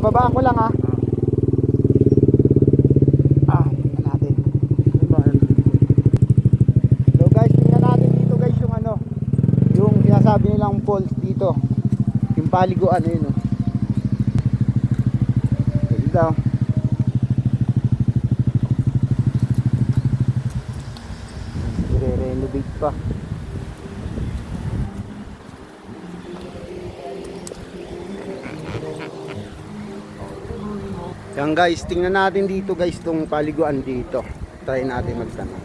Bababaan ko lang ha. Tingnan natin. So guys, tingnan natin dito guys yung ano, yung sinasabi nilang falls dito. Yung paliguan yun oh. Dito. I-renovate pa. Yan guys, tingnan natin dito guys tong paliguan dito. Try natin magtanong.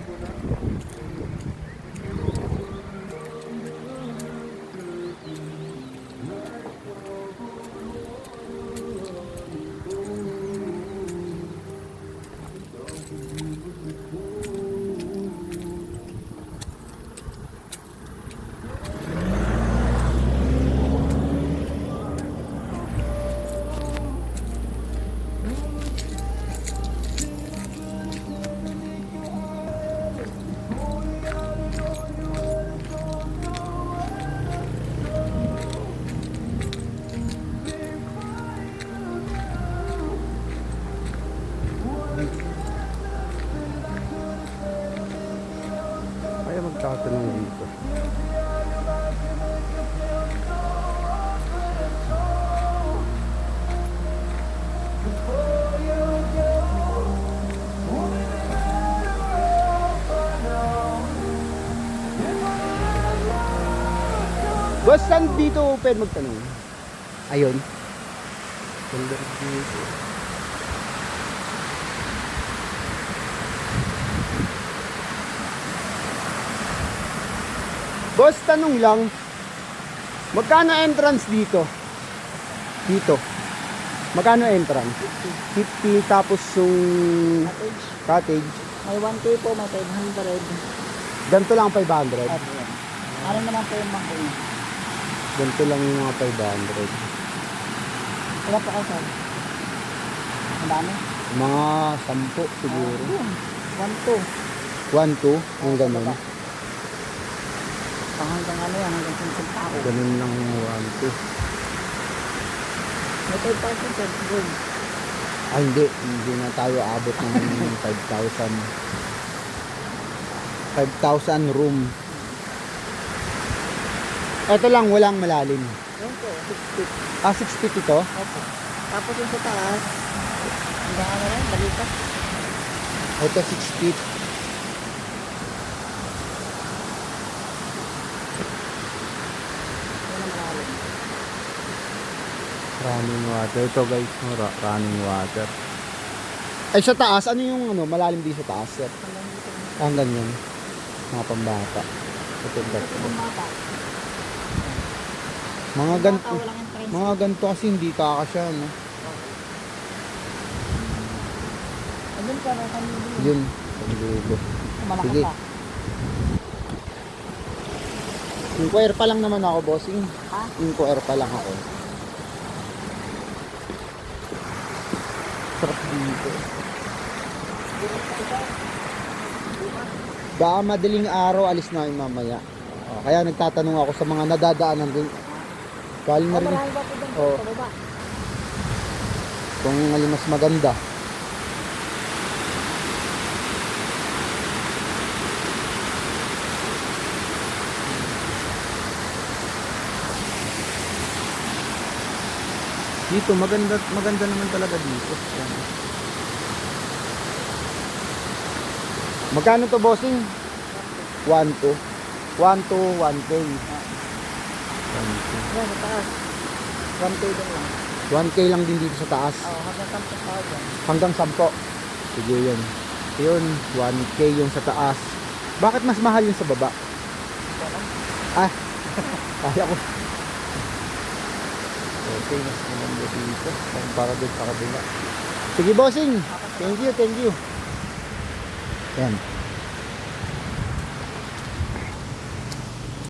Kaya magtatanong dito. Boss, saan dito open magtanong? Ayun. Ganda dito. Boss, tanong lang. Magkano entrance dito? Dito. Magkano entrance? 50 tapos yung cottage. May 1K po, may 500. Ganito lang 500. Ano naman po yung bangko niya? Ganito lang yung mga 500. Wala po kayo sir? Ang dami? Mga 10 siguro. 1, 2. 1, 2, yung ganun. Hanggang ano yan, hanggang 10 tao. Ganun lang yung 1, 2. May 5,000 sir, room. Ah, hindi na tayo abot ng 5,000. 5,000 room. Ito lang, walang malalim. Yan po, 6 feet. Ah, 6 feet ito? Opo. Tapos yung sa taas, hanggang ano lang, balikat. Ito 6 feet. Yan ang malalim. Running water. Ito guys, running water. Ay, sa taas, ano yung ano, malalim din sa taas, sir? Hanggang dito. Hanggang yan. Mga pambata. Ito, Tapos yung mata. mga ganito. Walang entrance. Mga ganito kasi hindi kakasya, no? Ayun ka, may kanili. Yun. Pagdugo. Malaki Sige. pa. Inquire pa lang naman ako, bossing. Ha? Inquire pa lang ako. Sarap dito. Baka madaling araw, alis na yung mamaya. Kaya nagtatanong ako sa mga nadadaanan din. Galing na rin. Marami ba po doon Oo. sa baba? Kung alin mas maganda. Dito maganda naman talaga dito. Yan. Magkano to, bossing? 1 to 1K. 1K. Yan, sa taas. 1K din lang. 1K lang din dito sa taas. Oo, hanggang 10,000. Hanggang 10. Sige yun. Yun, 1K yung sa taas. Bakit mas mahal yung sa baba? Ah, kaya ko. Okay, mas maganda dito. Para doon sa kabila. Sige, bossing. Thank you. Yan.